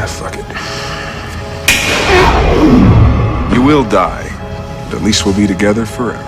fuck it. You will die, but at least we'll be together forever.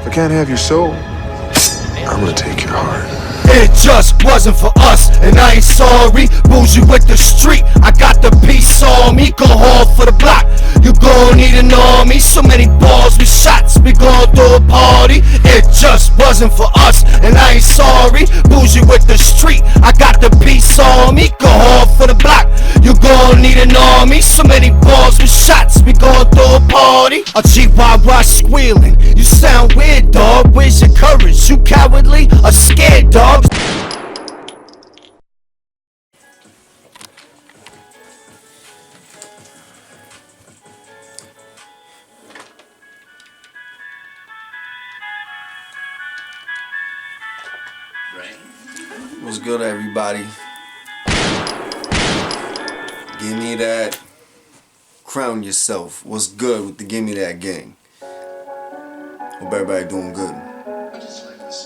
If I can't have your soul, I'm gonna take your heart. It just wasn't for us, and I ain't sorry. Bougie with the street, I got the peace on me. Go hard for the block, you gon' need an army. So many balls with shots, we gon' do a party. It just wasn't for us, and I ain't sorry. Bougie with the street, I got the peace on me. Go hard for the block, you gon' need an army. So many balls with shots, we gon' do a party. A GYY squealing, you sound weird, dog. Where's your courage? You cowardly or scared, dog? What's good, everybody? Give me that. Crown yourself. What's good with the Give Me That gang? Hope everybody doing good.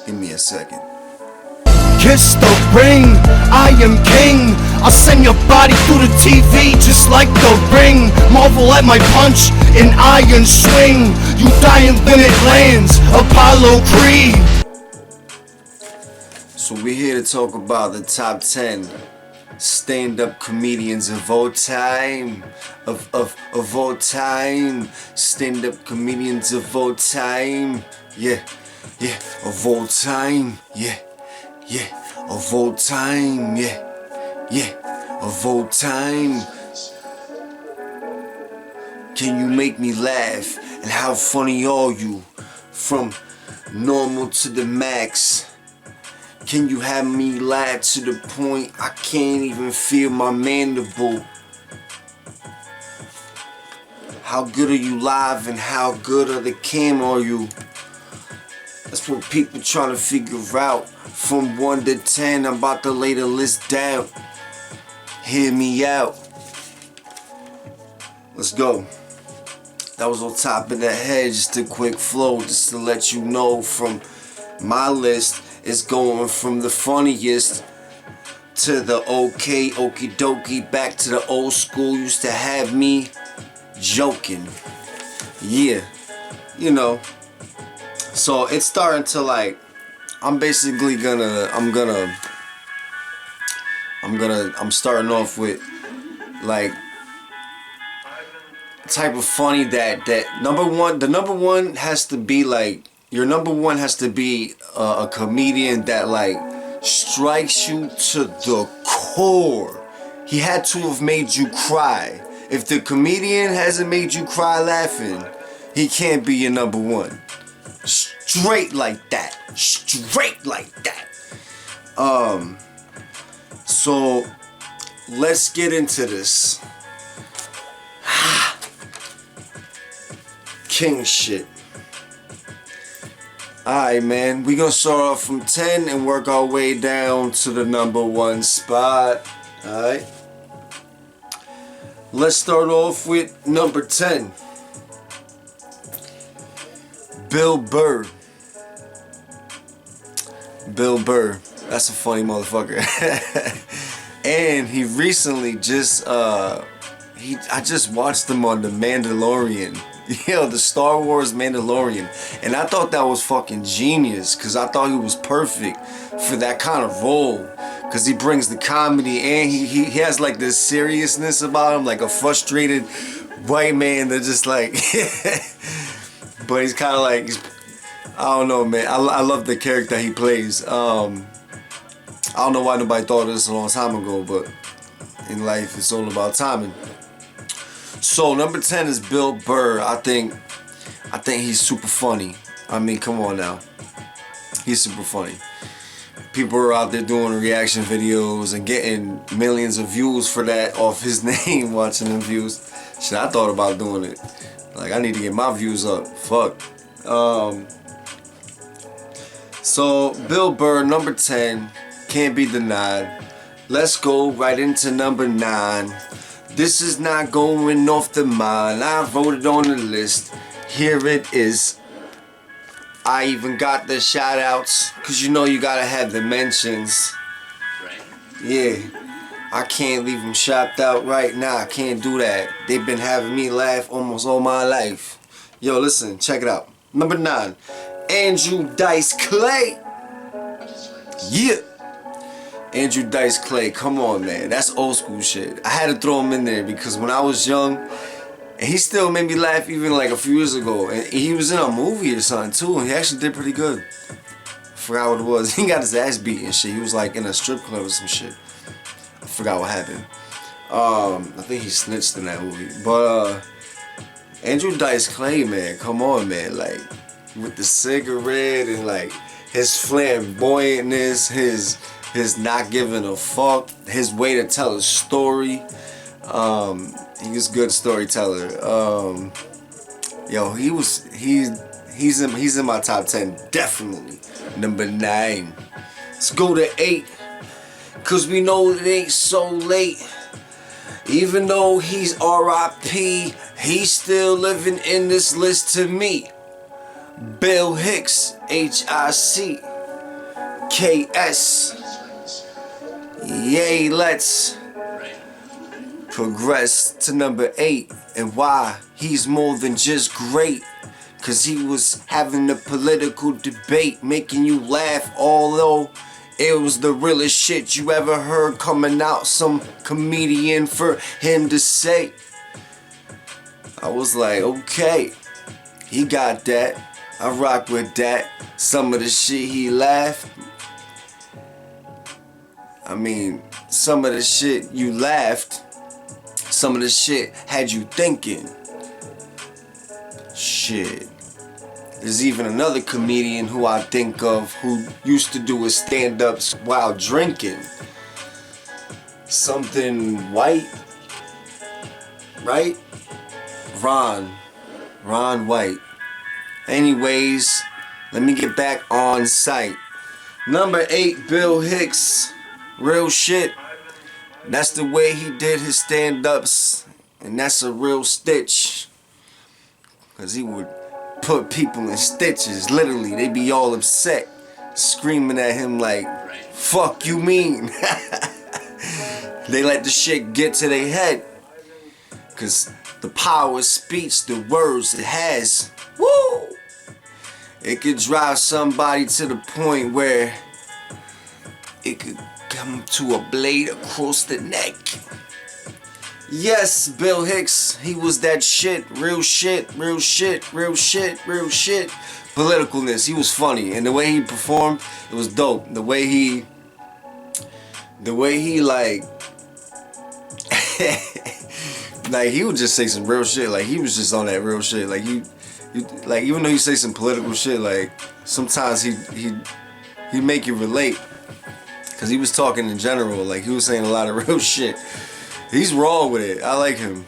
Give me a second. Kiss the ring, I am king. I'll send your body through the TV just like the ring. Marvel at my punch, an iron swing. You die in limit lands, Apollo Creed. So we're here to talk about the top 10 stand-up comedians of all time. Of all time. Stand-up comedians of all time. Yeah, of all time. Yeah, of all time. Yeah, of all time. Can you make me laugh? And how funny are you? From normal to the max. Can you have me laugh to the point I can't even feel my mandible? How good are you live and how good are the cam are you? That's what people trying to figure out. From 1 to 10, I'm about to lay the list down. Hear me out. Let's go. That was on top of the head, just a quick flow, just to let you know from my list. It's going from the funniest to the okay, okie dokie, back to the old school. Used to have me joking. Yeah, you know. So it's starting to like, I'm starting off with like type of funny that the number one has to be like, your number one has to be a comedian that like strikes you to the core. He had to have made you cry. If the comedian hasn't made you cry laughing, he can't be your number one. Straight like that. Straight like that. So let's get into this. King shit. Alright, man, we gonna start off from 10 and work our way down to the number one spot. Alright. Let's start off with number 10. Bill Burr. Bill Burr. That's a funny motherfucker. And he recently just I just watched him on The Mandalorian. Yo, the Star Wars Mandalorian. And I thought that was fucking genius, because I thought he was perfect for that kind of role. Because he brings the comedy and he has like this seriousness about him, like a frustrated white man that just like... But he's kind of like... I don't know, man. I love the character he plays. I don't know why nobody thought of this a long time ago, but in life it's all about timing. So number 10 is Bill Burr. I think he's super funny. I mean, come on now. He's super funny. People are out there doing reaction videos and getting millions of views for that off his name, watching them views. Shit, I thought about doing it. Like, I need to get my views up. Fuck. So Bill Burr, number 10, can't be denied. Let's go right into number 9. This is not going off the mind. I voted on the list. Here it is. I even got the shout outs, because you know you gotta have the mentions. Yeah. I can't leave them shopped out right now. I can't do that. They've been having me laugh almost all my life. Yo, listen, check it out. Number 9, Andrew Dice Clay. Yeah. Andrew Dice Clay, come on, man. That's old school shit. I had to throw him in there because when I was young, and he still made me laugh even like a few years ago. And he was in a movie or something too, and he actually did pretty good. Forgot what it was. He got his ass beat and shit. He was like in a strip club or some shit. I forgot what happened. I think he snitched in that movie. But Andrew Dice Clay, man, come on, man. Like with the cigarette and like his flamboyantness, his not giving a fuck, his way to tell a story. He's a good storyteller. Yo, he's in my top 10, definitely. Number 9. Let's go to 8. Cause we know it ain't so late. Even though he's R.I.P., he's still living in this list to me. Bill Hicks, H-I-C K-S. Yay, let's progress to number 8. And why? He's more than just great. Cause he was having a political debate, making you laugh, although it was the realest shit you ever heard coming out some comedian for him to say. I was like, okay, he got that. I rock with that. Some of the shit he laughed. I mean, some of the shit you laughed. Some of the shit had you thinking. Shit. There's even another comedian who I think of who used to do his stand-ups while drinking. Something White, right? Ron White. Anyways, let me get back on site. Number 8, Bill Hicks. Real shit. That's the way he did his stand-ups, and that's a real stitch. Cause he would put people in stitches, literally. They be all upset, screaming at him like, fuck you mean? They let the shit get to their head. Cause the power of speech, the words it has, woo! It could drive somebody to the point where it could come to a blade across the neck. Yes, Bill Hicks, he was that shit, real shit, real shit, real shit, real shit. Politicalness, he was funny, and the way he performed, it was dope. The way he like, like he would just say some real shit. Like he was just on that real shit. Like you like even though he say some political shit, like sometimes he make you relate. Cause he was talking in general, like he was saying a lot of real shit. He's raw with it. I like him.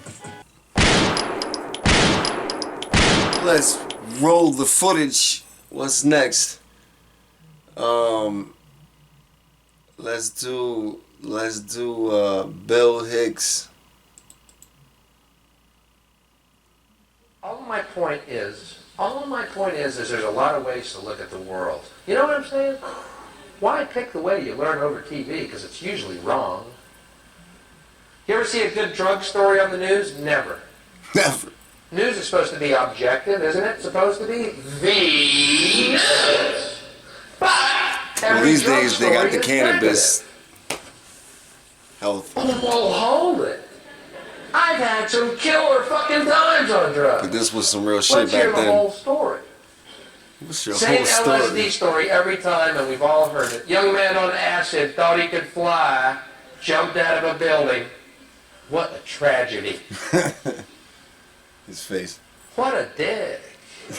Let's roll the footage. What's next? Let's do Bill Hicks. All my point is there's a lot of ways to look at the world. You know what I'm saying? Why pick the way you learn over TV? Because it's usually wrong. You ever see a good drug story on the news? Never. Never. News is supposed to be objective, isn't it? Supposed to be the news. But Well, these days they got the is cannabis health. negative. Oh, hold it. I've had some killer fucking times on drugs. But this was some real shit Let's hear back the then. whole story. What's your Same whole story? LSD story every time, and we've all heard it. Young man on acid thought he could fly, jumped out of a building. What a tragedy. His face. What a dick. He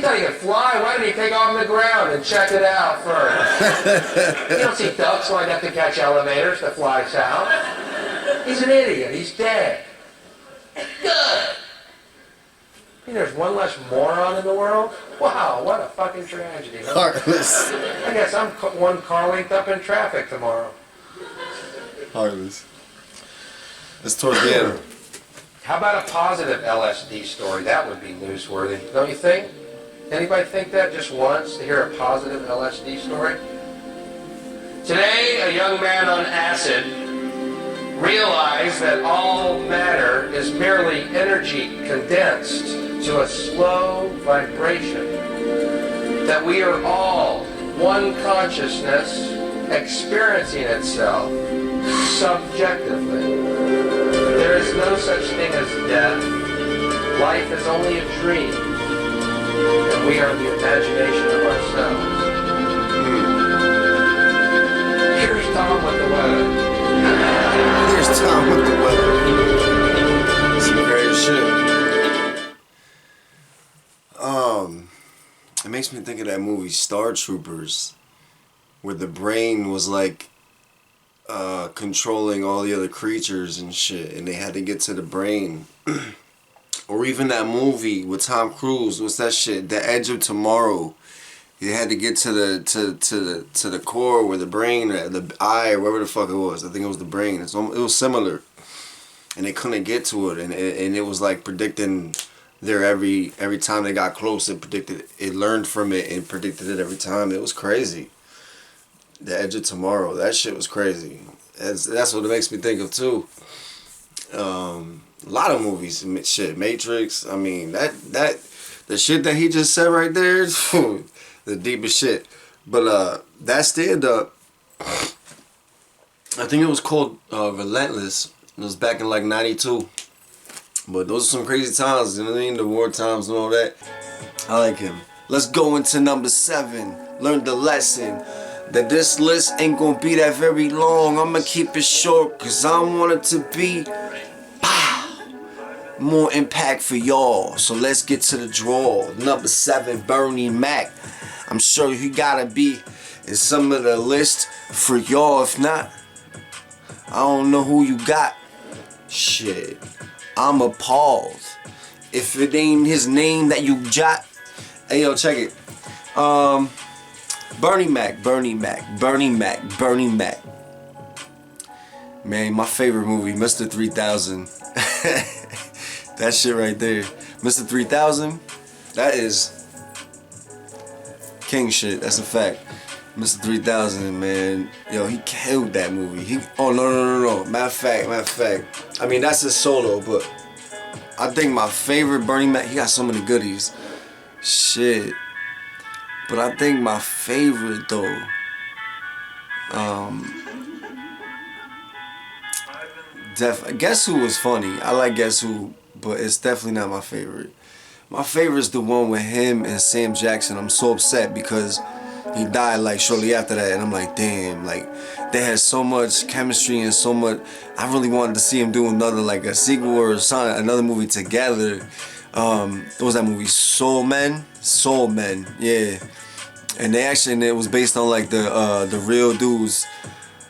thought he could fly. Why didn't he take off on the ground and check it out first? You don't see ducks lined up to catch elevators to fly south. He's an idiot. He's dead. Good. You know, there's one less moron in the world? Wow, what a fucking tragedy. Huh? Heartless. I guess I'm one car linked up in traffic tomorrow. Heartless. It's towards the end. How about a positive LSD story? That would be newsworthy, don't you think? Anybody think that just once, to hear a positive LSD story? Today, a young man on acid realized that all matter is merely energy condensed to a slow vibration. That we are all one consciousness experiencing itself subjectively. There is no such thing as death. Life is only a dream, and we are the imagination of ourselves. Here's Tom with the weather. Here's Tom with the weather. Some great shit. It makes me think of that movie Star Troopers, where the brain was like controlling all the other creatures and shit, and they had to get to the brain. Or even that movie with Tom Cruise, what's that shit? The Edge of Tomorrow. They had to get to the core where the brain, or the eye, or whatever the fuck it was. I think it was the brain. It was similar, and they couldn't get to it, and it was like predicting their every time they got close. It learned from it and predicted it every time. It was crazy. The Edge of Tomorrow. That shit was crazy. That's what it makes me think of too. A lot of movies, shit, Matrix. I mean, the shit that he just said right there is the deepest shit. But that stand up, I think it was called Relentless. It was back in like '92. But those are some crazy times, you know what I mean? The war times and all that. I like him. Let's go into number 7. Learn the lesson that this list ain't gonna be that very long. I'ma keep it short, cause I want it to be more impact for y'all. So let's get to the draw. Number 7, Bernie Mac. I'm sure he gotta be in some of the list for y'all. If not, I don't know who you got. Shit, I'm appalled. If it ain't his name that you jot. Hey yo, check it. Bernie Mac. Man, my favorite movie, Mr. 3000. That shit right there. Mr. 3000, that is king shit. That's a fact. Mr. 3000, man. Yo, he killed that movie. No. Matter of fact. I mean, that's his solo, but I think my favorite Bernie Mac, he got so many goodies. Shit. But I think my favorite though, Guess Who was funny. I like Guess Who, but it's definitely not my favorite. My favorite is the one with him and Sam Jackson. I'm so upset because he died like shortly after that, and I'm like, damn, like they had so much chemistry and so much. I really wanted to see him do another, like a sequel or something, another movie together. What was that movie? Soul Men, yeah. And it was based on like the real dudes.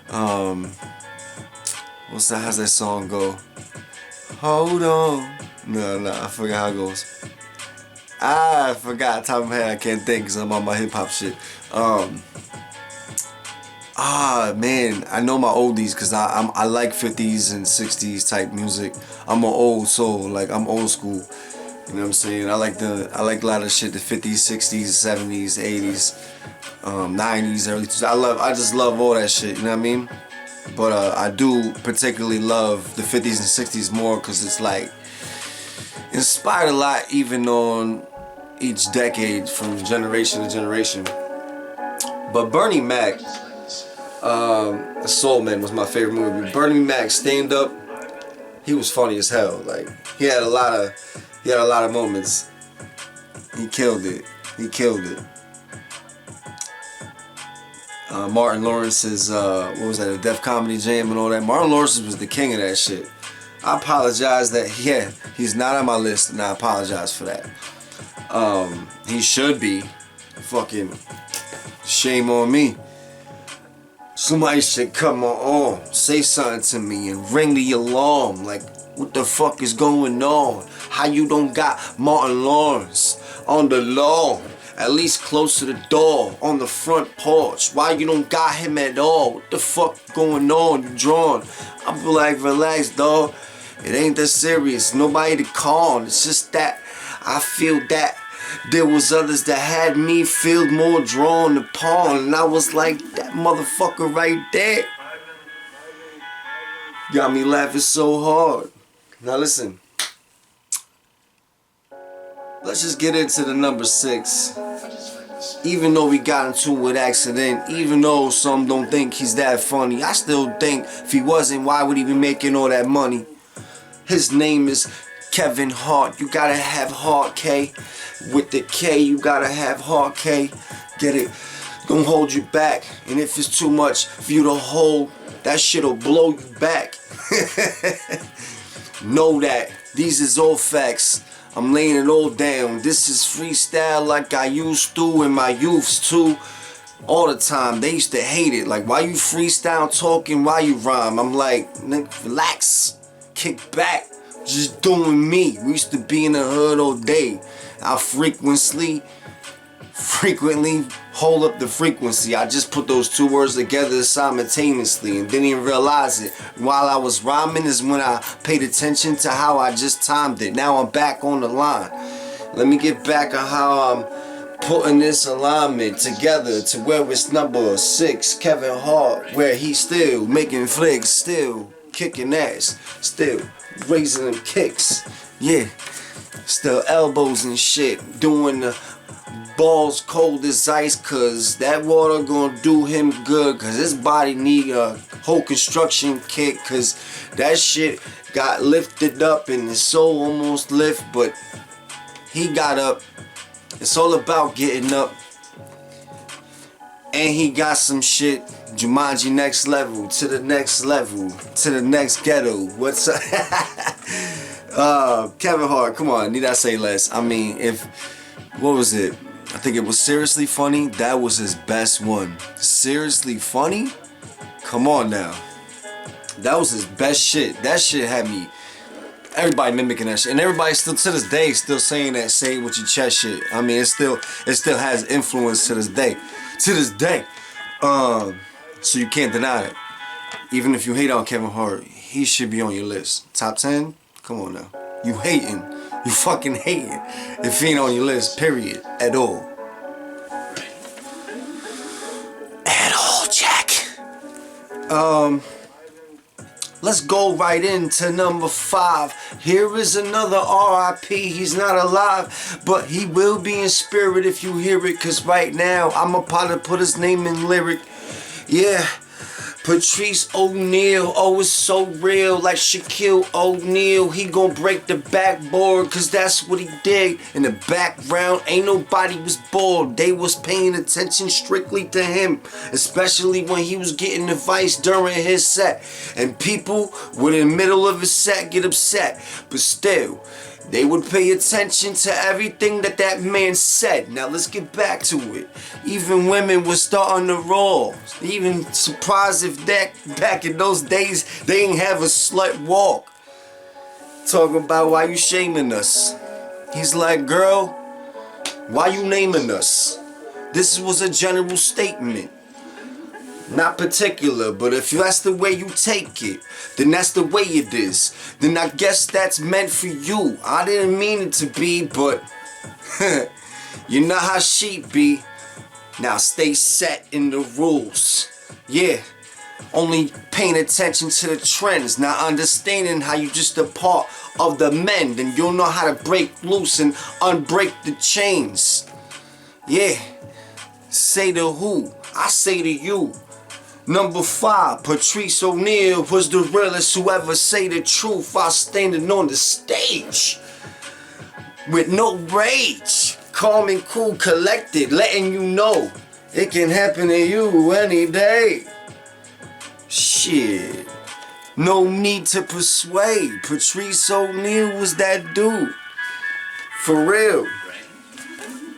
How's that song go? Hold on. No, I forgot how it goes. I forgot, top of my head, I can't think because I'm on my hip hop shit. Man, I know my oldies because I like 50s and 60s type music. I'm an old soul, like I'm old school. You know what I'm saying? I like a lot of shit, the 50s, 60s, 70s, 80s, 90s, early 2000s. I just love all that shit, you know what I mean? But I do particularly love the 50s and 60s more because it's like inspired a lot even on each decade from generation to generation. But Bernie Mac, Soul Man was my favorite movie. Bernie Mac stand up, he was funny as hell. Like he had a lot of moments. He killed it. Martin Lawrence's what was that, a Def Comedy Jam and all that. Martin Lawrence was the king of that shit. I apologize that he's not on my list, and I apologize for that. He should be. Fucking shame on me. Somebody should come on, say something to me and ring the alarm. Like, what the fuck is going on? How you don't got Martin Lawrence on the lawn? At least close to the door, on the front porch. Why you don't got him at all? What the fuck going on? You drawn? I'm like, relax, dog. It ain't that serious. Nobody to call. It's just that I feel that There was others that had me feel more drawn to pawn, and I was like, that motherfucker right there got me laughing so hard. Now listen, let's just get into the number 6. Even though we got into it with accident, even though some don't think he's that funny, I still think if he wasn't, why would he be making all that money? His name is Kevin Hart. You gotta have heart, K. With the K, you gotta have heart, K. Get it? Don't hold you back. And if it's too much for you to hold, that shit'll blow you back. Know that. These is all facts. I'm laying it all down. This is freestyle like I used to in my youths too. All the time. They used to hate it. Like, why you freestyle talking? Why you rhyme? I'm like, nigga, relax. Kick back. Just doing me. We used to be in the hood all day. I frequently hold up the frequency. I just put those two words together simultaneously and didn't even realize it. While I was rhyming is when I paid attention to how I just timed it. Now I'm back on the line. Let me get back on how I'm putting this alignment together to where it's number 6, Kevin Hart, where he's still making flicks, still kicking ass, still raising them kicks. Yeah, still elbows and shit, doing the balls cold as ice, cause that water gonna do him good, cause his body need a whole construction kit, cause that shit got lifted up and his soul almost lift, but he got up. It's all about getting up. And he got some shit, Jumanji next level, to the next level, to the next ghetto. What's up? Kevin Hart, come on, need I say less? I mean, what was it? I think it was Seriously Funny. That was his best one. Seriously Funny? Come on now. That was his best shit. That shit had me, everybody mimicking that shit. And everybody still, to this day, still saying that say it with your chest shit. I mean, it still has influence to this day. To this day. So you can't deny it. Even if you hate on Kevin Hart, he should be on your list. Top 10? Come on now. You hating. You fucking hating if he ain't on your list, period, at all. At all, Jack. Let's go right into number 5. Here is another R.I.P. He's not alive, but he will be in spirit if you hear it, cause right now I'm about to put his name in lyric. Yeah. Patrice O'Neal, oh it's so real, like Shaquille O'Neal. He gon' break the backboard, cause that's what he did. In the background, ain't nobody was bored. They was paying attention strictly to him, especially when he was getting advice during his set. And people would in the middle of his set get upset, but still, they would pay attention to everything that man said. Now let's get back to it. Even women were starting to roll. Even surprised if that back in those days they ain't have a slut walk. Talking about why you shaming us. He's like, girl, why you naming us? This was a general statement. Not particular, but if that's the way you take it, then that's the way it is. Then I guess that's meant for you. I didn't mean it to be, but you know how she be. Now stay set in the rules. Yeah, only paying attention to the trends, not understanding how you just a part of the men. Then you'll know how to break loose and unbreak the chains. Yeah, say to who? I say to you. Number 5, Patrice O'Neal was the realest who ever say the truth while standing on the stage with no rage, calm and cool, collected, letting you know it can happen to you any day. Shit, no need to persuade. Patrice O'Neal was that dude, for real.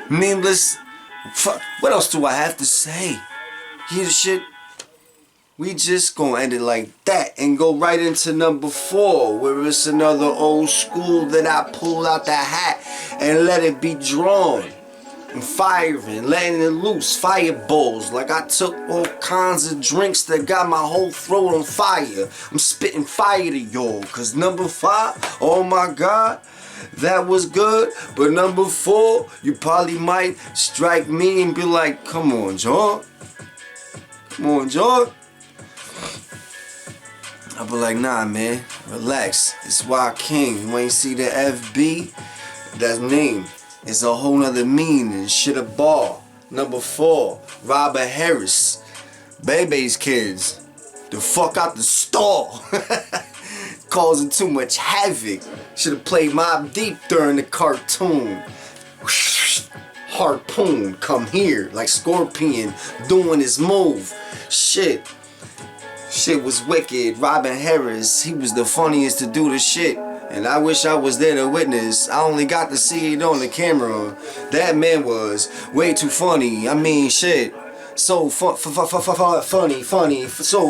Needless, what else do I have to say? Hear the shit. We just gonna end it like that and go right into number 4, where it's another old school that I pull out the hat and let it be drawn. And firing, letting it loose, fireballs. Like I took all kinds of drinks that got my whole throat on fire. I'm spitting fire to y'all, cause number 5, oh my God, that was good. But number 4, you probably might strike me and be like, come on, John. Come on, John. I'll be like, nah, man, relax. It's Wild King. You ain't see the FB? That name is a whole nother meaning. Shit a ball. Number 4, Robert Harris. Bebe's kids. The fuck out the stall. Causing too much havoc. Should have played Mob Deep during the cartoon. Harpoon, come here. Like Scorpion doing his move. Shit was wicked. Robin Harris, he was the funniest to do the shit. And I wish I was there to witness. I only got to see it on the camera. That man was way too funny. I mean, shit. So funny, so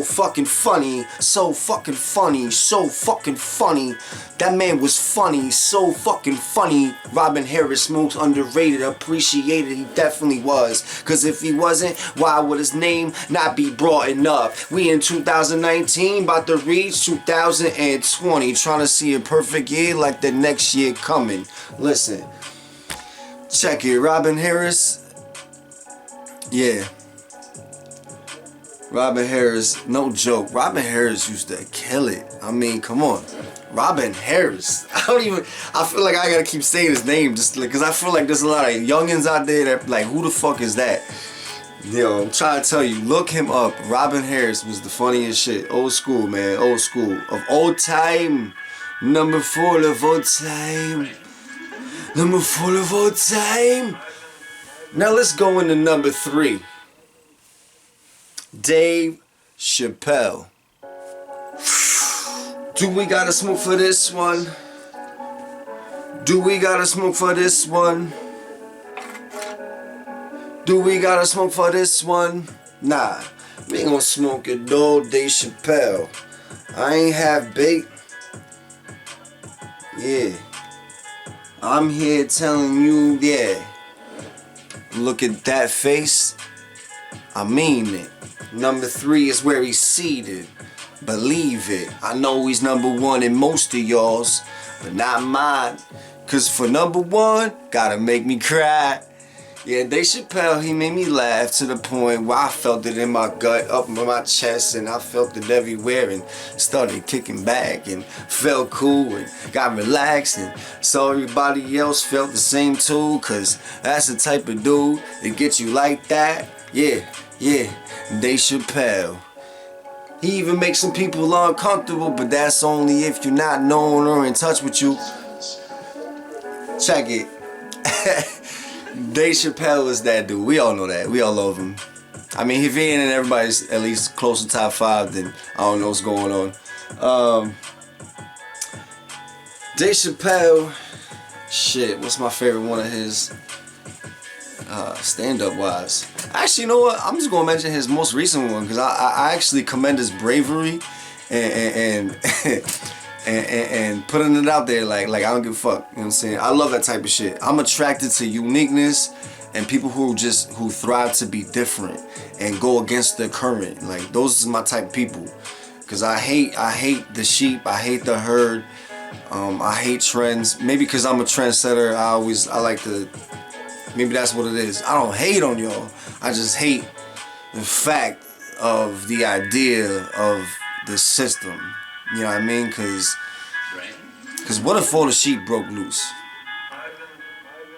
fucking funny, so fucking funny, so fucking funny. That man was funny, so fucking funny. Robin Harris, most underrated, appreciated, he definitely was. Cause if he wasn't, why would his name not be brought up? We in 2019, about to reach 2020, trying to see a perfect year like the next year coming. Listen, check it, Robin Harris, yeah. Robin Harris, no joke. Robin Harris used to kill it. I mean, come on. Robin Harris. I feel like I gotta keep saying his name just because I feel like there's a lot of youngins out there that like, who the fuck is that? Yo, I'm trying to tell you, look him up. Robin Harris was the funniest shit. Old school, man. Old school. Of old time. Number 4 of old time. Number 4 of old time. Now let's go into number 3. Dave Chappelle. Do we gotta smoke for this one? Do we gotta smoke for this one? Do we gotta smoke for this one? Nah, we ain't gonna smoke it though, Dave Chappelle. I ain't half baked. Yeah. I'm here telling you, yeah. Look at that face. I mean it. Number 3 is where he's seated. Believe it. I know he's number 1 in most of y'all's, but not mine. Cause for number 1, gotta make me cry. Yeah, Dave Chappelle, he made me laugh to the point where I felt it in my gut, up in my chest, and I felt it everywhere and started kicking back and felt cool and got relaxed and saw everybody else felt the same too, cause that's the type of dude that gets you like that. Yeah, Dave Chappelle. He even makes some people uncomfortable, but that's only if you're not known or in touch with you. Check it. Dave Chappelle is that dude. We all know that. We all love him. I mean, if he ain't in everybody's at least close to top 5, then I don't know what's going on. Dave Chappelle, shit, what's my favorite one of his stand-up wise? Actually, you know what? I'm just gonna mention his most recent one because I actually commend his bravery and putting it out there like I don't give a fuck. You know what I'm saying? I love that type of shit. I'm attracted to uniqueness and people who thrive to be different and go against the current. Like those are my type of people. Cause I hate the sheep. I hate the herd. I hate trends. Maybe because I'm a trendsetter. I like to. Maybe that's what it is. I don't hate on y'all. I just hate the fact of the idea of the system. You know what I mean? Cause what if all the sheep broke loose?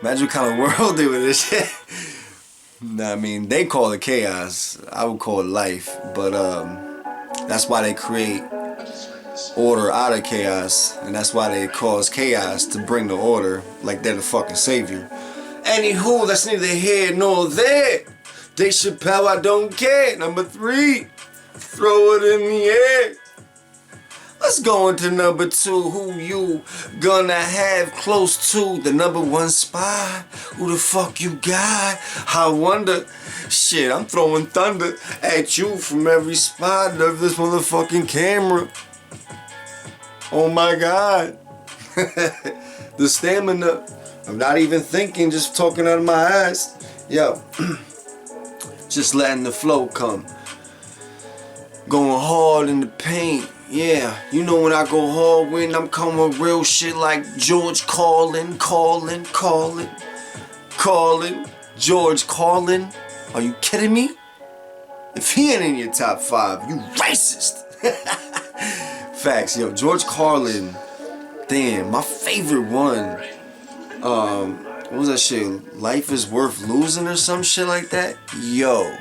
Imagine what kind of world they would this shit. Nah, I mean, they call it chaos. I would call it life. But that's why they create order out of chaos. And that's why they cause chaos to bring the order. Like they're the fucking savior. Anywho, that's neither here nor there. Dave Chappelle, I don't care. Number 3, throw it in the air. Let's go into number 2. Who you gonna have close to the number 1 spot? Who the fuck you got? I wonder. Shit, I'm throwing thunder at you from every spot of this motherfucking camera. Oh my God. The stamina. I'm not even thinking, just talking out of my ass. Yo, just letting the flow come. Going hard in the paint. Yeah, you know when I go hard when I'm coming with real shit like George Carlin. George Carlin. Are you kidding me? If he ain't in your top 5, you racist. Facts, yo, George Carlin. Damn, my favorite one. What was that shit? Life is Worth Losing or some shit like that? Yo.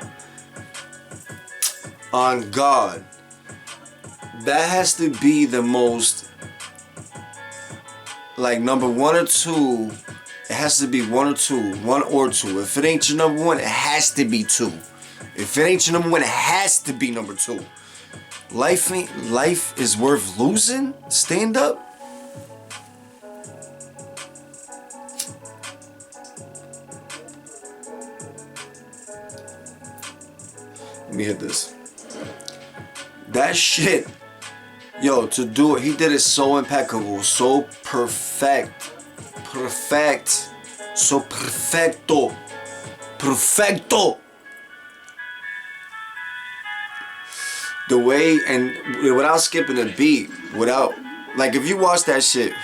On God. That has to be the most, like, number 1 or 2. It has to be 1 or 2. 1 or 2. If it ain't your number 1, it has to be 2. If it ain't your number 1, it has to be number 2. Life is Worth Losing? Stand up? Let me hit this. That shit. Yo, to do it, he did it so impeccable, so perfect, so perfecto. The way, and without skipping a beat, without, like, if you watch that shit,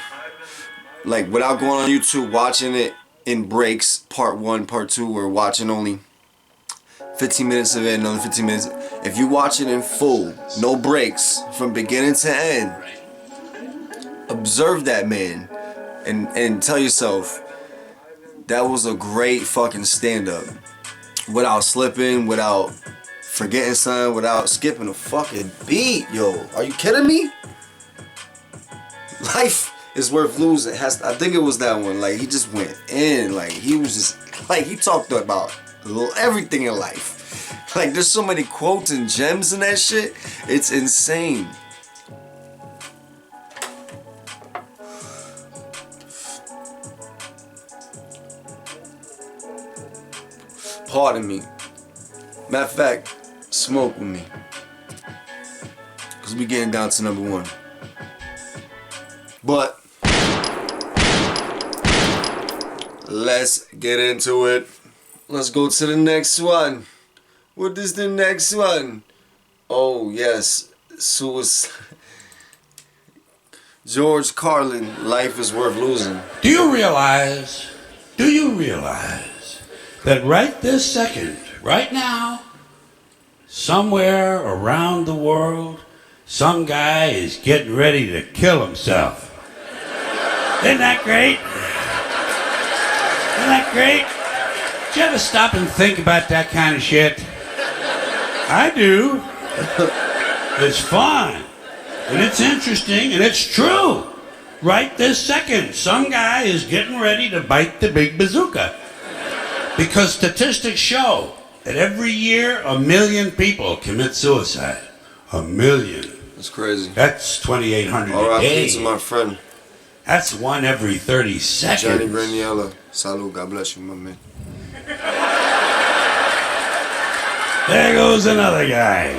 like, without going on YouTube, watching it in breaks, part 1, part 2, or watching only 15 minutes of it, another 15 minutes. If you watch it in full, no breaks, from beginning to end, observe that man and tell yourself, that was a great fucking stand-up. Without slipping, without forgetting something, without skipping a fucking beat, yo. Are you kidding me? Life is Worth Losing. I think it was that one. Like, he just went in. Like, he was just, like, he talked about everything in life. Like, there's so many quotes and gems in that shit. It's insane. Pardon me. Matter of fact, smoke with me. Because we getting down to number 1. But let's get into it. Let's go to the next one. What is the next one? Oh, yes. Suicide. George Carlin, Life is Worth Losing. Do you realize that right this second, right now, somewhere around the world, some guy is getting ready to kill himself? Isn't that great? Isn't that great? Did you ever stop and think about that kind of shit? I do. It's fun. And it's interesting, and it's true. Right this second, some guy is getting ready to bite the big bazooka. Because statistics show that every year 1 million people commit suicide. 1 million. That's crazy. That's 2,800 a R.I.P. day. to my friend. That's 1 every 30 seconds. Johnny Graniella. Salud. God bless you, my man. There goes another guy.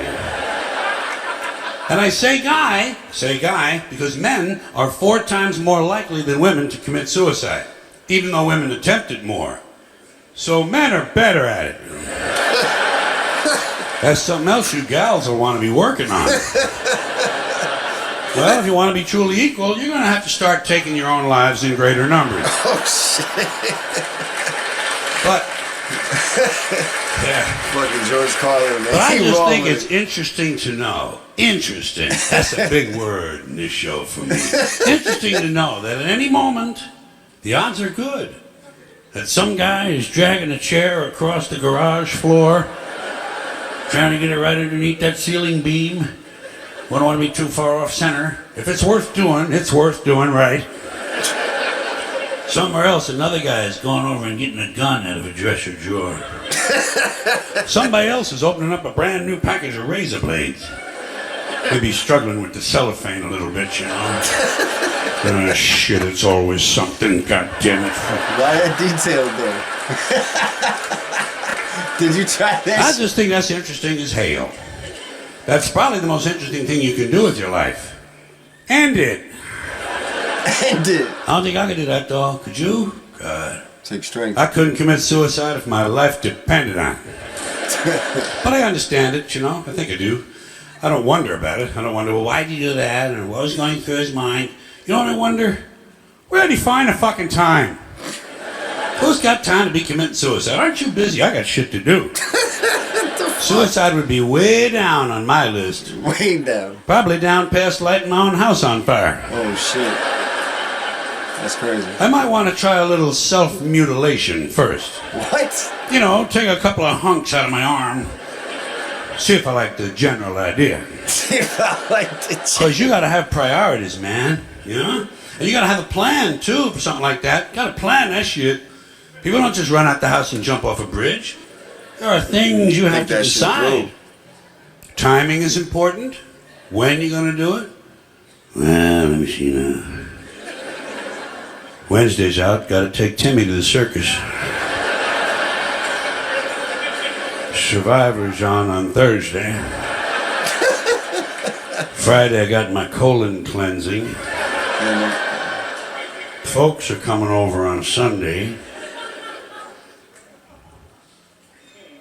And I say guy, because men are 4 times more likely than women to commit suicide, even though women attempt it more. So men are better at it. That's something else you gals will want to be working on. Well, if you want to be truly equal, you're going to have to start taking your own lives in greater numbers. Oh, shit. But... yeah. Fucking George Carlin, man. But I He just wrong think with it's it. interesting to know. Interesting. That's a big word in this show for me. Interesting to know that at any moment, the odds are good that some guy is dragging a chair across the garage floor, trying to get it right underneath that ceiling beam. Wouldn't want to be too far off center. If it's worth doing, it's worth doing right. Somewhere else, another guy is going over and getting a gun out of a dresser drawer. Somebody else is opening up a brand new package of razor blades. Maybe struggling with the cellophane a little bit, you know. Shit, it's always something, God damn it. Why that detail, though? Did you try that? I just think that's interesting as hell. That's probably the most interesting thing you can do with your life. End it. End it. I don't think I could do that, though. Could you? God. Take strength. I couldn't commit suicide if my life depended on it. But I understand it, you know. I think I do. I don't wonder about it. I don't wonder, well, why'd he do that? Or what was going through his mind? You know what I wonder? Where did he find the fucking time? Who's got time to be committing suicide? Aren't you busy? I got shit to do. Suicide would be way down on my list. Way down. Probably down past lighting my own house on fire. Oh, shit. That's crazy. I might want to try a little self-mutilation first. What? You know, take a couple of hunks out of my arm. See if I like the general idea. If I like the Because you got to have priorities, man. You know? And you got to have a plan, too, for something like that. You got to plan that shit. People don't just run out the house and jump off a bridge. There are things you have to decide. Timing is important. When you going to do it? Well, let me see now. Wednesday's out. Got to take Timmy to the circus. Survivor's on Thursday. Friday I got my colon cleansing. Folks are coming over on Sunday.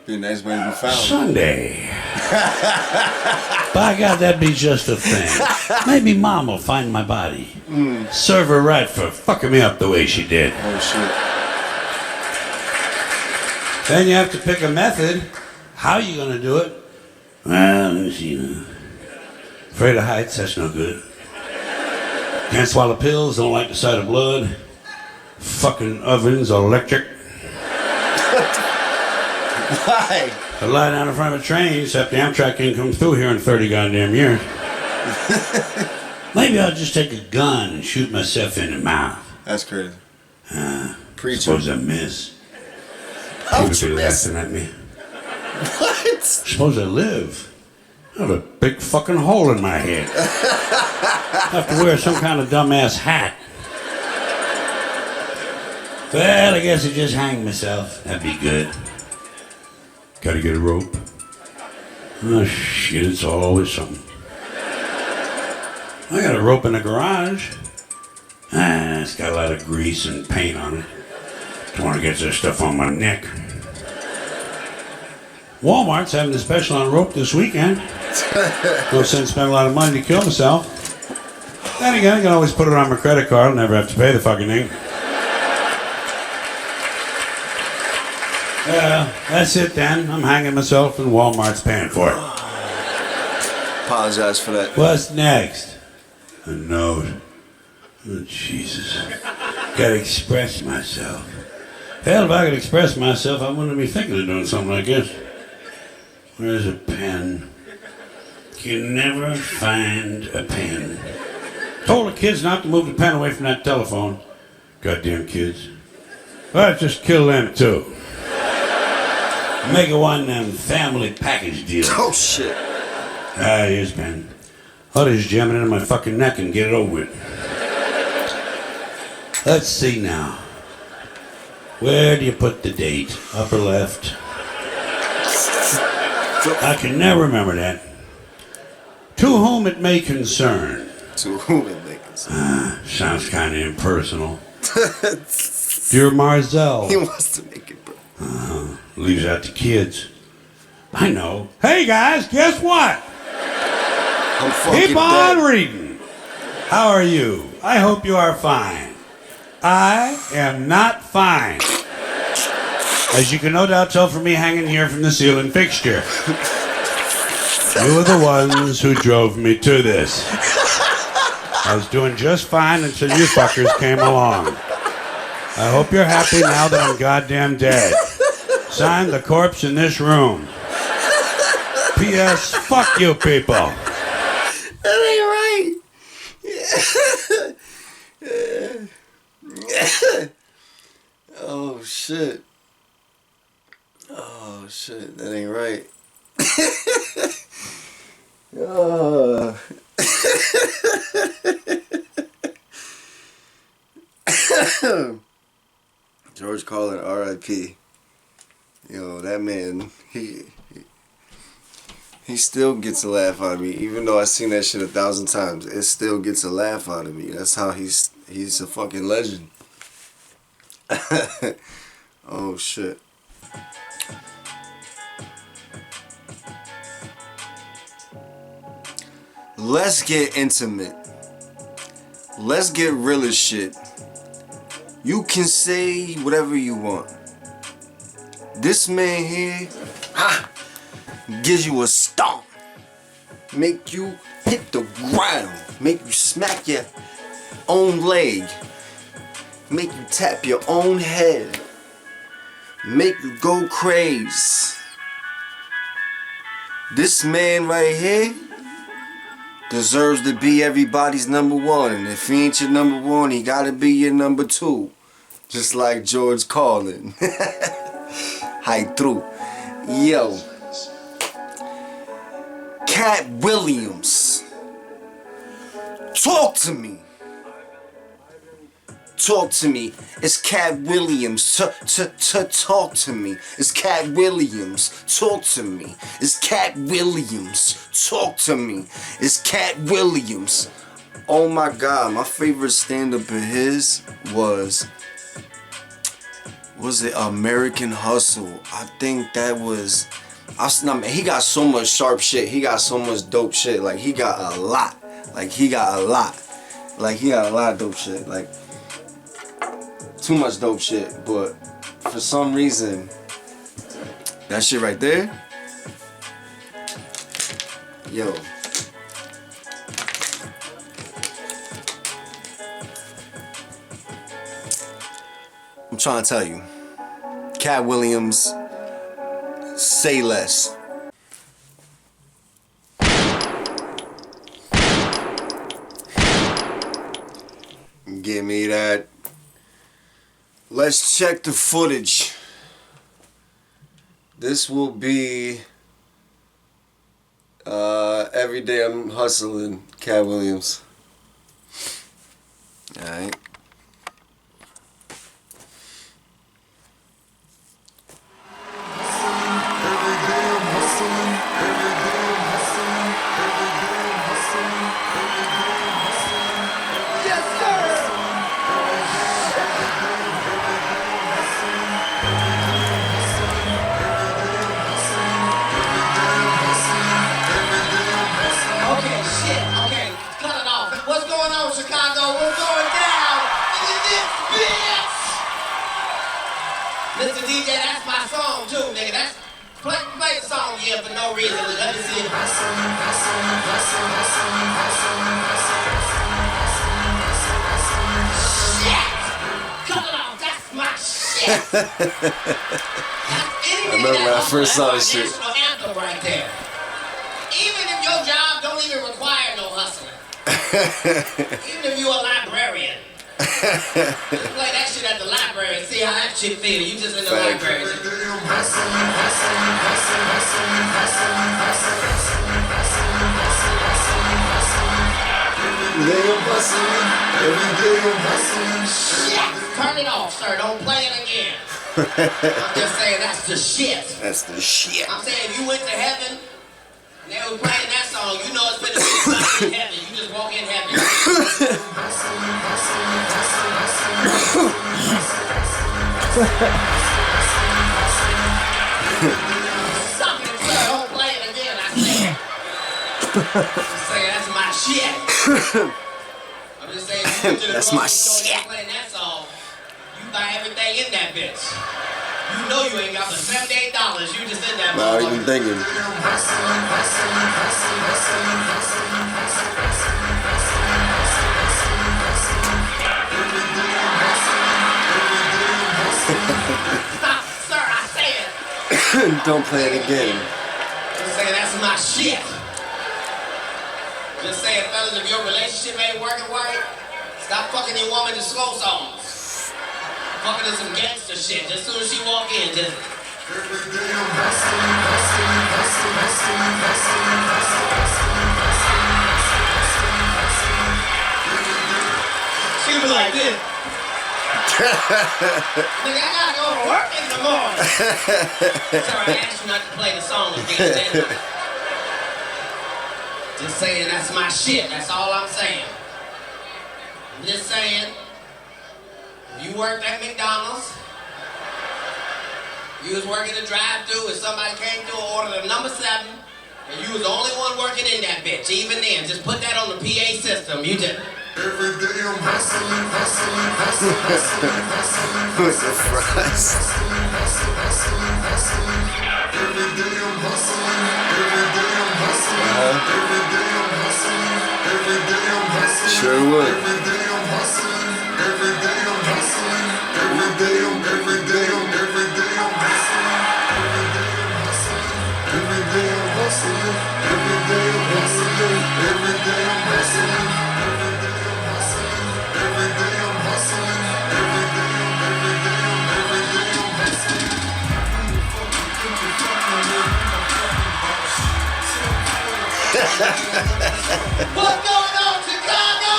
Be a nice way to be found. Sunday. By God, that'd be just a thing. Maybe Mom will find my body. Serve her right for fucking me up the way she did. Oh, shit. Then you have to pick a method. How you gonna do it? Well, let me see now. Afraid of heights, that's no good. Can't swallow pills, don't like the sight of blood. Fucking ovens are electric. Why? I lie down in front of a train, except the Amtrak ain't come through here in 30 goddamn years. Maybe I'll just take a gun and shoot myself in the mouth. That's crazy. Preacher. Suppose I miss. How'd People you be miss? laughing at me. What? Suppose I live. I have a big fucking hole in my head. I have to wear some kind of dumbass hat. Well, I guess I just hang myself. That'd be good. Gotta get a rope. Oh shit, it's always something. I got a rope in the garage. It's got a lot of grease and paint on it. Don't want to get this stuff on my neck. Walmart's having a special on rope this weekend. No sense spending a lot of money to kill myself. Then again, I can always put it on my credit card and never have to pay the fucking thing. Yeah, that's it then. I'm hanging myself and Walmart's paying for it. Apologize for that. What's next? A note. Oh, Jesus. Gotta express myself. Hell, if I could express myself, I wouldn't be thinking of doing something like this. Where's a pen? Can never find a pen. Told the kids not to move the pen away from that telephone. Goddamn kids. Well, just kill them too. Make it one of them family package deals. Oh, shit. Here's a pen. I'll just jam it into my fucking neck and get it over with. Let's see now. Where do you put the date? Upper left? I can never remember that. To whom it may concern. To whom it may concern. Sounds kind of impersonal. Dear Marzell. He wants to make it, bro. Leaves out the kids. I know. Hey guys, guess what? I'm fucking Keep on dead. reading. How are you? I hope you are fine. I am not fine. As you can no doubt tell from me hanging here from the ceiling fixture. You were the ones who drove me to this. I was doing just fine until you fuckers came along. I hope you're happy now that I'm goddamn dead. Signed, the corpse in this room. P.S. Fuck you people. That ain't right. Oh, shit. Oh, shit. That ain't right. Oh. George Carlin, R.I.P. Yo, that man, he still gets a laugh out of me. Even though I've seen that shit 1,000 times, it still gets a laugh out of me. That's how he's a fucking legend. Oh, shit. let's get intimate. Let's get real as shit. You can say whatever you want. This man here gives you a stomp. Make you hit the ground. Make you smack your own leg. Make you tap your own head. Make you go crazy. This man right here deserves to be everybody's number one. And if he ain't your number one, he gotta be your number two. Just like George Carlin. Hi through. Yo. Cat Williams. Talk to me. Talk to me. It's Cat Williams. Talk to me. It's Cat Williams. Talk to me. It's Cat Williams. Talk to me. It's Cat Williams. Oh my God, my favorite stand-up of his was it American Hustle? I think that was. He got so much sharp shit. He got so much dope shit. Like he got a lot. Like he got a lot of dope shit. Like. Too much dope shit, but for some reason, that shit right there, yo. I'm trying to tell you, Cat Williams, say less. Give me that. Let's check the footage. This will be Every Day I'm Hustling, Cat Williams. Alright. Mr. DJ, that's my song too, nigga. That's play the song here for no reason. Let me see it. Shit! Cut it off. That's my shit. I remember when I first saw this shit. National anthem right there. Even if your job don't even require no hustling. Even if you're a librarian. Just play that shit at the library and see how that shit feel. You just in the library. Shit! Turn it off, sir. Don't play it again. I'm just saying that's the shit. That's the shit. I'm saying if you went to heaven and they were playing that song, you know it's been a good in heaven. You just walk in heaven. Stop it, sir. Don't play it again, I said. I'm saying that's my shit. I'm just saying if you went to the That's my grocery store shit. and playing that song, you buy everything in that bitch. You know you ain't got the $78. You just in that Not motherfucker. even thinking. Stop, sir, I said. Don't play it again. Just saying that's my shit. Just saying, fellas, if your relationship ain't working right, stop fucking your woman to slow songs. Fucking to some gangster shit. Just as soon as she walk in, just. She be like this. Nigga, I gotta go to work in the morning. Sorry, I asked you not to play the song again. Just saying that's my shit. That's all I'm saying. I'm just saying, if you worked at McDonald's, you was working the drive-thru and somebody came through and ordered a number 7, And you was the only one working in that bitch. Even then, just put that on the PA system. You just... Every day I'm hustling, hustling, hustling, hustling, hustling. With the fries. Every day I'm hustling, every day I'm hustling, every day I'm hustling, every day I'm hustling. Sure would. Every day I'm hustling, every day I'm hustling, every day I'm hustling, every day I'm hustling, every day I'm hustling, every day I'm hustling, every day I'm hustling, every day I'm hustling, every day I'm hustling. What's going on, Chicago?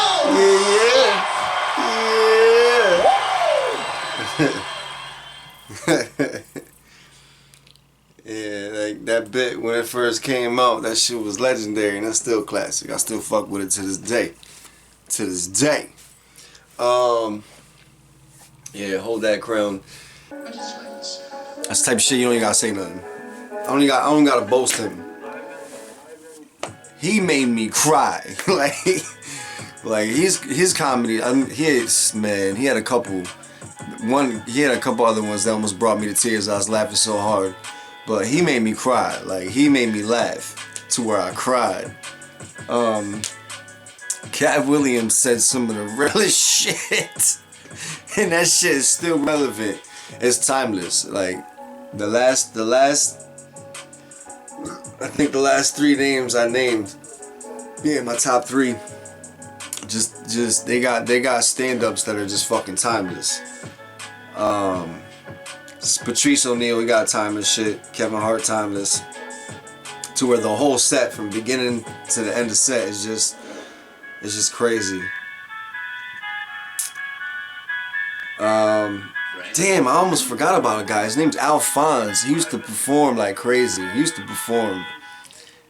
Yeah, like that bit when it first came out, that shit was legendary and that's still classic. I still fuck with it to this day. To this day. Yeah, hold that crown. That's the type of shit you don't even gotta say nothing. I don't gotta boast him. He made me cry. like his comedy. He had a couple. He had a couple other ones that almost brought me to tears. I was laughing so hard, but he made me cry. Like he made me laugh to where I cried. Cat Williams said some of the realest shit, and that shit is still relevant. It's timeless. Like the last. I think the last 3 names I named, yeah, my top 3. Just they got stand-ups that are just fucking timeless. Patrice O'Neal, we got timeless shit. Kevin Hart, timeless. To where the whole set from beginning to the end of set is just crazy. Damn, I almost forgot about a guy. His name's Alphonse. He used to perform like crazy. He used to perform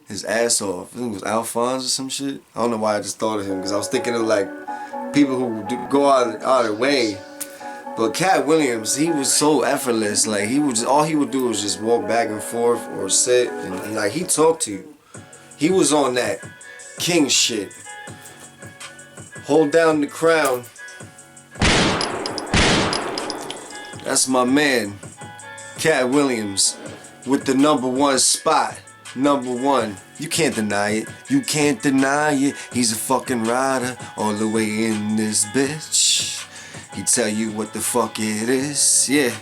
his ass off. I think it was Alphonse or some shit. I don't know why I just thought of him, because I was thinking of like people who go out of their way. But Cat Williams, he was so effortless. Like all he would do was just walk back and forth or sit, and like he talked to you. He was on that king shit. Hold down the crown. That's my man, Cat Williams, with the #1 spot. #1. You can't deny it. You can't deny it. He's a fucking rider all the way in this bitch. He tell you what the fuck it is. Yeah.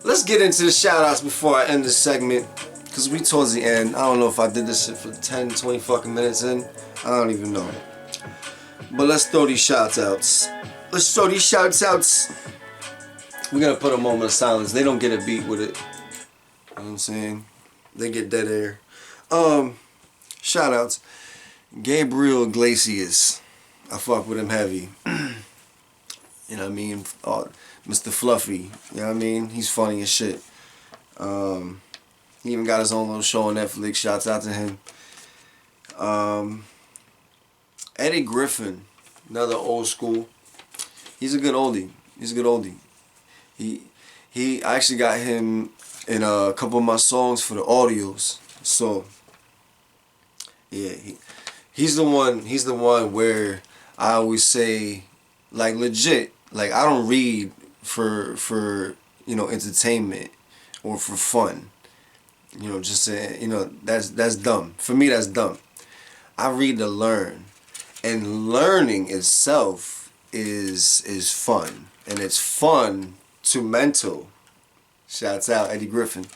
Let's get into the shout outs before I end this segment, because we towards the end. I don't know if I did this shit for 10, 20 fucking minutes in. I don't even know. But let's throw these shout outs. We're gonna put a moment of silence. They don't get a beat with it. You know what I'm saying? They get dead air. Shout outs. Gabriel Iglesias. I fuck with him heavy. You know what I mean? Mr. Fluffy. You know what I mean? He's funny as shit. He even got his own little show on Netflix. Shouts out to him. Eddie Griffin. Another old school. He's a good oldie. I actually got him in a couple of my songs for the audios. So yeah, he's the one where I always say, like, legit, like, I don't read for entertainment or for fun. Just saying, that's dumb. For me, that's dumb. I read to learn, and learning itself is fun, and it's fun to mental. Shouts out Eddie Griffin.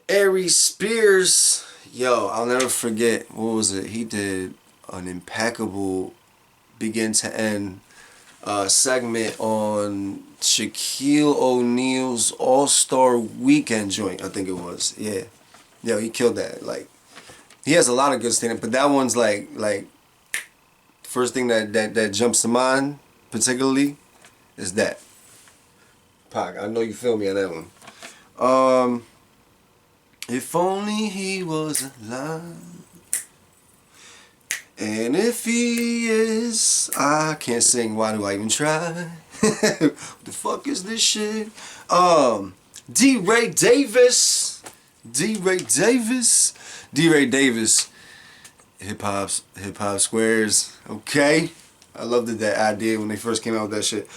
Aries Spears, yo, I'll never forget, what was it? He did an impeccable begin to end segment on Shaquille O'Neal's All-Star Weekend joint, I think it was. Yeah. Yo, he killed that. Like, he has a lot of good stand-up, but that one's like first thing that jumps to mind, particularly, is that. Pac, I know you feel me on that one. If only he was alive. And if he is, I can't sing, why do I even try? What the fuck is this shit? D-Ray Davis. D-Ray Davis. Hip Hop Squares. Okay. I loved that idea when they first came out with that shit.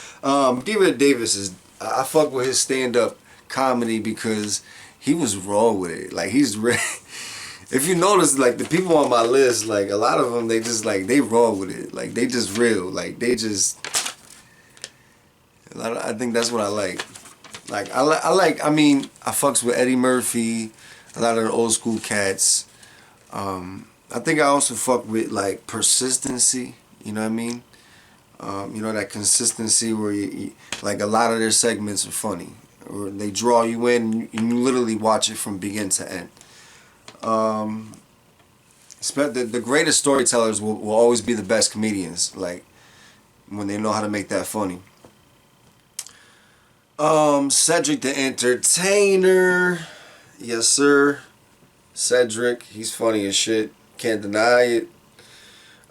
D-Ray Davis is, I fuck with his stand-up comedy because he was raw with it. Like, he's real. If you notice, like, the people on my list, like, a lot of them, they just, like, they raw with it. Like, they just real. Like, they just, I think that's what I like. Like, I mean, I fucks with Eddie Murphy, a lot of the old school cats. I think I also fuck with, like, persistency, you know what I mean? You know, that consistency where you, like, a lot of their segments are funny. Or they draw you in, and you literally watch it from begin to end. The greatest storytellers will always be the best comedians, like, when they know how to make that funny. Cedric the Entertainer. Yes, sir. Cedric, he's funny as shit. Can't deny it.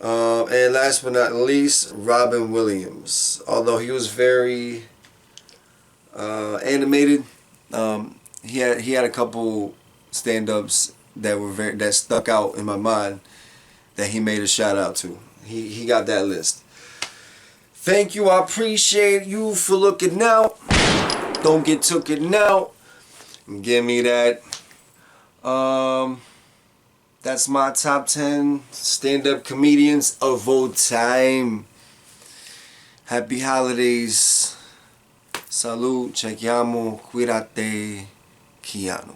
And last but not least, Robin Williams. Although he was very animated, he had a couple stand-ups that stuck out in my mind that he made a shout out to. He got that list. Thank you. I appreciate you for looking out. Don't get took it now. Give me that. That's my top 10 stand-up comedians of all time. Happy holidays. Salud. Chequiamo. Cuídate. Keanu.